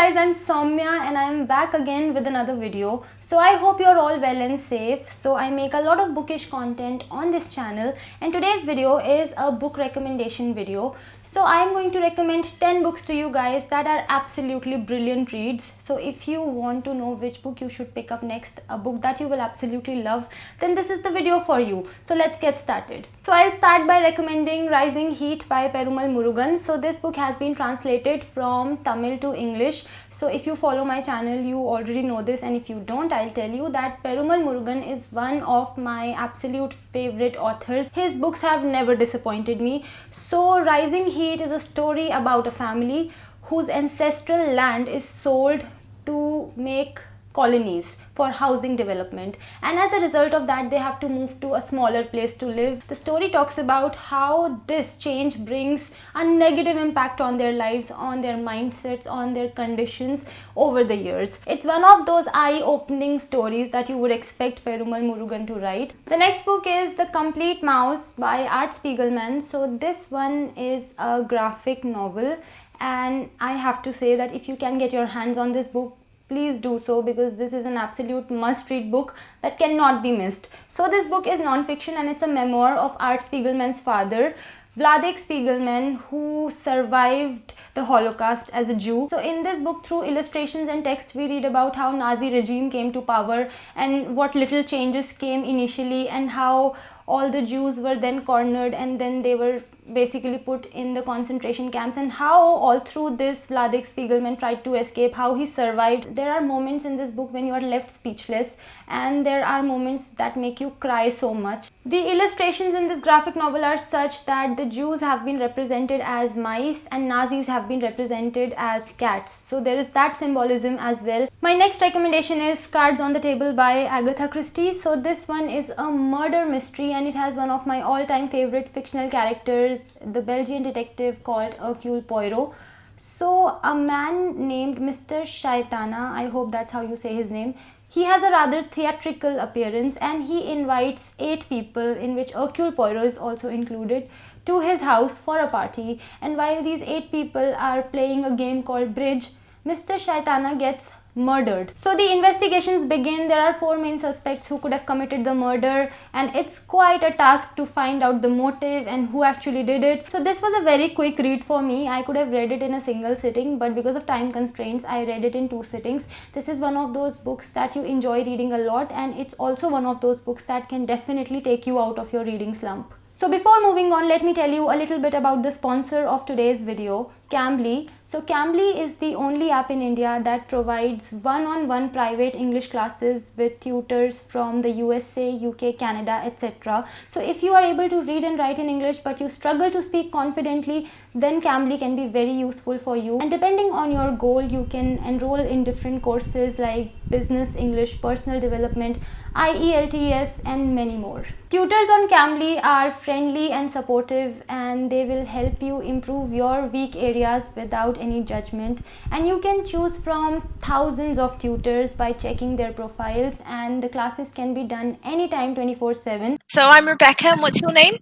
guys, I'm Saumya and I'm back again with another video. So I hope you're all well and safe. So I make a lot of bookish content on this channel and today's video is a book recommendation video. So I'm going to recommend 10 books to you guys that are absolutely brilliant reads. So if you want to know which book you should pick up next, a book that you will absolutely love, then this is the video for you. So let's get started. So I'll start by recommending Rising Heat by Perumal Murugan. So this book has been translated from Tamil to English. So if you follow my channel, you already know this, and if you don't, I'll tell you that Perumal Murugan is one of my absolute favorite authors. His books have never disappointed me. So Rising Heat is a story about a family whose ancestral land is sold to make colonies for housing development, and as a result of that they have to move to a smaller place to live. The story talks about how this change brings a negative impact on their lives, on their mindsets, on their conditions over the years. It's one of those eye-opening stories that you would expect Perumal Murugan to write. The next book is The Complete Mouse by Art Spiegelman. So this one is a graphic novel, and I have to say that if you can get your hands on this book, please do so, because this is an absolute must-read book that cannot be missed. So this book is non-fiction and it's a memoir of Art Spiegelman's father, Vladek Spiegelman, who survived the Holocaust as a Jew. So in this book, through illustrations and text, we read about how Nazi regime came to power and what little changes came initially, and how all the Jews were then cornered and then they were basically put in the concentration camps, and how all through this Vladek Spiegelman tried to escape, how he survived. There are moments in this book when you are left speechless, and there are moments that make you cry so much. The illustrations in this graphic novel are such that the Jews have been represented as mice and Nazis have been represented as cats. So there is that symbolism as well. My next recommendation is Cards on the Table by Agatha Christie. So this one is a murder mystery and it has one of my all-time favorite fictional characters, the Belgian detective called Hercule Poirot. So a man named Mr. Shaitana, I hope that's how you say his name, he has a rather theatrical appearance and he invites 8 people, in which Hercule Poirot is also included, to his house for a party. And while these 8 people are playing a game called bridge, Mr. Shaitana gets murdered. So the investigations begin. There are 4 main suspects who could have committed the murder, and it's quite a task to find out the motive and who actually did it. So this was a very quick read for me. I could have read it in a single sitting, but because of time constraints I read it in 2 sittings. This is one of those books that you enjoy reading a lot, and it's also one of those books that can definitely take you out of your reading slump. So before moving on, let me tell you a little bit about the sponsor of today's video, Cambly. So Cambly is the only app in India that provides one-on-one private English classes with tutors from the USA, UK, Canada, etc. So if you are able to read and write in English but you struggle to speak confidently, then Cambly can be very useful for you. And depending on your goal, you can enroll in different courses like business English, personal development, IELTS, and many more. Tutors on Cambly are friendly and supportive, and they will help you improve your weak areas without any judgment. And you can choose from thousands of tutors by checking their profiles, and the classes can be done anytime 24/7. So I'm Rebecca, and what's your name?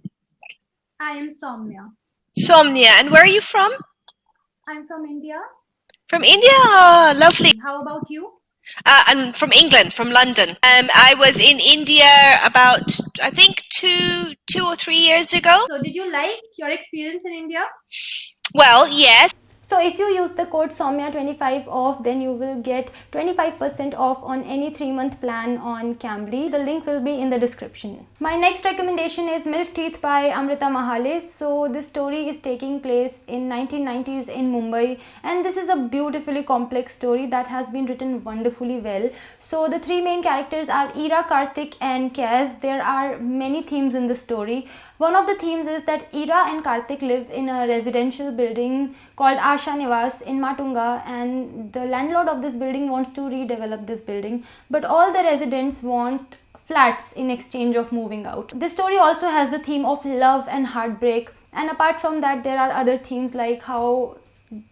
I am Saumya. Saumya, and where are you from? I'm from India. From India? Oh, lovely. How about you? I'm from England, from London. I was in India about, I think, two or 3 years ago. So did you like your experience in India? Well, yes. So if you use the code Saumya25 off, then you will get 25% off on any 3-month plan on Cambly. The link will be in the description. My next recommendation is Milk Teeth by Amrita Mahale. So this story is taking place in 1990s in Mumbai, and this is a beautifully complex story that has been written wonderfully well. So the 3 main characters are Ira, Karthik and Kaz. There are many themes in the story. One of the themes is that Ira and Karthik live in a residential building called Asha Nivas in Matunga, and the landlord of this building wants to redevelop this building, but all the residents want flats in exchange of moving out. This story also has the theme of love and heartbreak, and apart from that there are other themes like how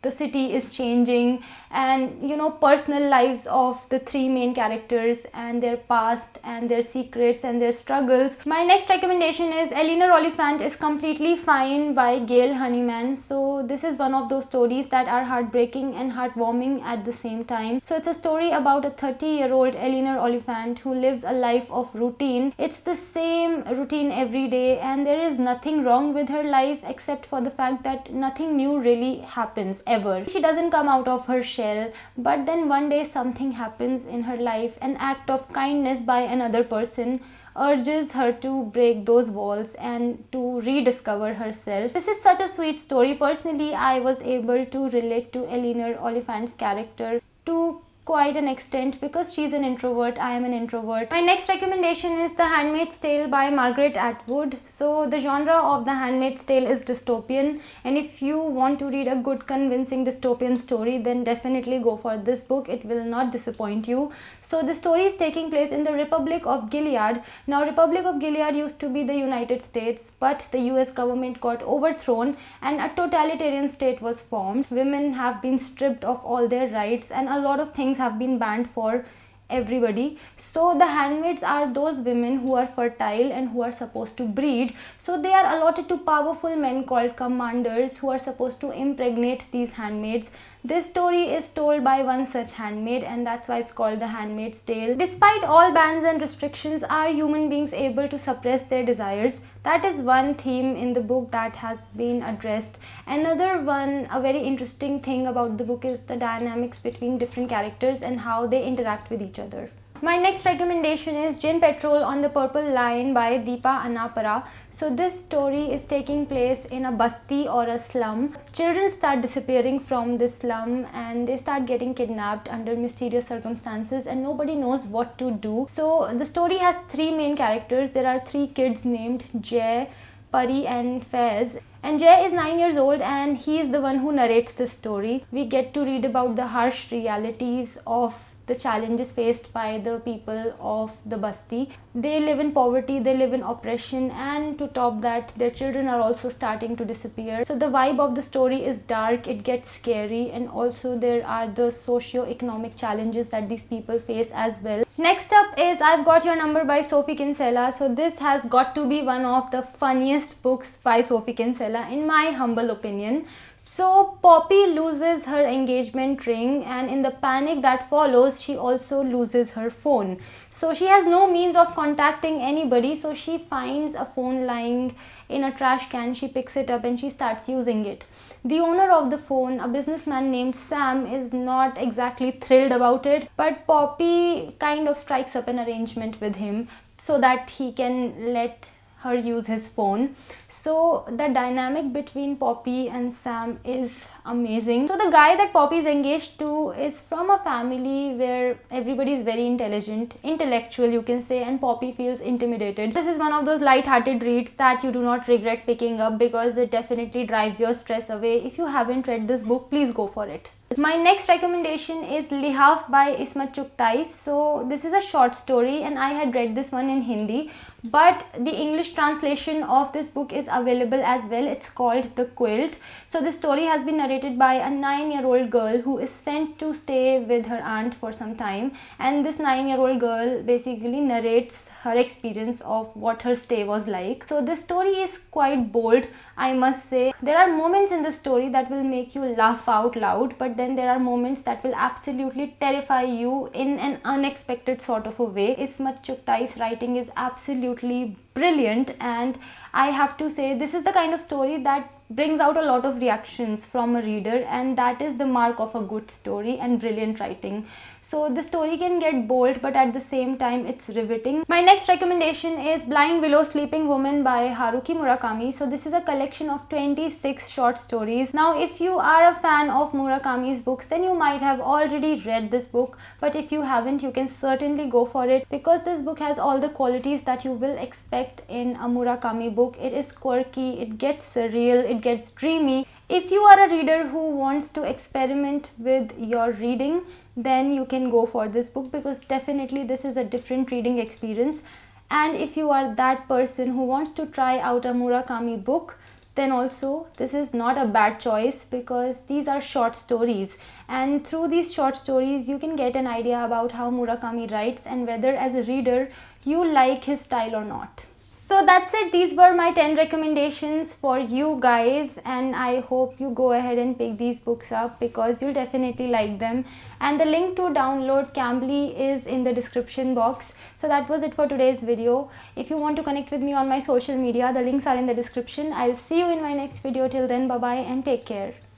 the city is changing, and personal lives of the three main characters and their past and their secrets and their struggles. My next recommendation is Eleanor Oliphant is Completely Fine by Gail Honeyman. So this is one of those stories that are heartbreaking and heartwarming at the same time. So it's a story about a 30-year-old Eleanor Oliphant who lives a life of routine. It's the same routine every day, and there is nothing wrong with her life except for the fact that nothing new really happens ever. She doesn't come out of her shell, but then one day something happens in her life. An act of kindness by another person urges her to break those walls and to rediscover herself. This is such a sweet story. Personally, I was able to relate to Eleanor Oliphant's character to quite an extent because she's an introvert, I am an introvert. My next recommendation is The Handmaid's Tale by Margaret Atwood. So the genre of The Handmaid's Tale is dystopian, and if you want to read a good convincing dystopian story, then definitely go for this book. It will not disappoint you. So the story is taking place in the Republic of Gilead. Now Republic of Gilead used to be the United States, but the US government got overthrown and a totalitarian state was formed. Women have been stripped of all their rights and a lot of things have been banned for everybody. So the handmaids are those women who are fertile and who are supposed to breed. So they are allotted to powerful men called commanders who are supposed to impregnate these handmaids. This story is told by one such handmaid, and that's why it's called The Handmaid's Tale. Despite all bans and restrictions, are human beings able to suppress their desires? That is one theme in the book that has been addressed. Another one, a very interesting thing about the book is the dynamics between different characters and how they interact with each other. My next recommendation is Gin Petrol on the Purple Line by Deepa Annapara. So this story is taking place in a basti or a slum. Children start disappearing from this slum and they start getting kidnapped under mysterious circumstances and nobody knows what to do. So the story has three main characters. There are three kids named Jay, Pari and Faiz. And Jay is 9 years old and he is the one who narrates this story. We get to read about the harsh realities of the challenges faced by the people of the basti. They live in poverty, they live in oppression, and to top that, their children are also starting to disappear. So the vibe of the story is dark, it gets scary, and also there are the socio-economic challenges that these people face as well. Next up is I've Got Your Number by Sophie Kinsella. So this has got to be one of the funniest books by Sophie Kinsella in my humble opinion. So Poppy loses her engagement ring, and in the panic that follows, she also loses her phone. So she has no means of contacting anybody, so she finds a phone lying in a trash can. She picks it up and she starts using it. The owner of the phone, a businessman named Sam, is not exactly thrilled about it, but Poppy kind of strikes up an arrangement with him so that he can let her use his phone. So the dynamic between Poppy and Sam is amazing. So the guy that Poppy is engaged to is from a family where everybody is very intellectual you can say, and Poppy feels intimidated. This is one of those light-hearted reads that you do not regret picking up because it definitely drives your stress away. If you haven't read this book, please go for it. My next recommendation is Lihaf by Ismat Chugtai. So this is a short story and I had read this one in Hindi, but the English translation of this book is available as well. It's called The Quilt. So the story has been narrated by a 9-year-old girl who is sent to stay with her aunt for some time, and this 9-year-old girl basically narrates her experience of what her stay was like. So this story is quite bold, I must say. There are moments in the story that will make you laugh out loud, but then there are moments that will absolutely terrify you in an unexpected sort of a way. Ismat Chugtai's writing is absolutely brilliant, and I have to say this is the kind of story that brings out a lot of reactions from a reader, and that is the mark of a good story and brilliant writing. So the story can get bold, but at the same time it's riveting. My next recommendation is Blind Willow Sleeping Woman by Haruki Murakami. So this is a collection of 26 short stories. Now if you are a fan of Murakami's books, then you might have already read this book, but if you haven't, you can certainly go for it because this book has all the qualities that you will expect in a Murakami book. It is quirky, it gets surreal, it gets dreamy. If you are a reader who wants to experiment with your reading, then you can go for this book because definitely this is a different reading experience. And if you are that person who wants to try out a Murakami book, then also this is not a bad choice, because these are short stories, and through these short stories you can get an idea about how Murakami writes and whether as a reader you like his style or not. So that's it. These were my 10 recommendations for you guys, and I hope you go ahead and pick these books up because you'll definitely like them. And the link to download Cambly is in the description box. So that was it for today's video. If you want to connect with me on my social media, the links are in the description. I'll see you in my next video. Till then, bye bye and take care.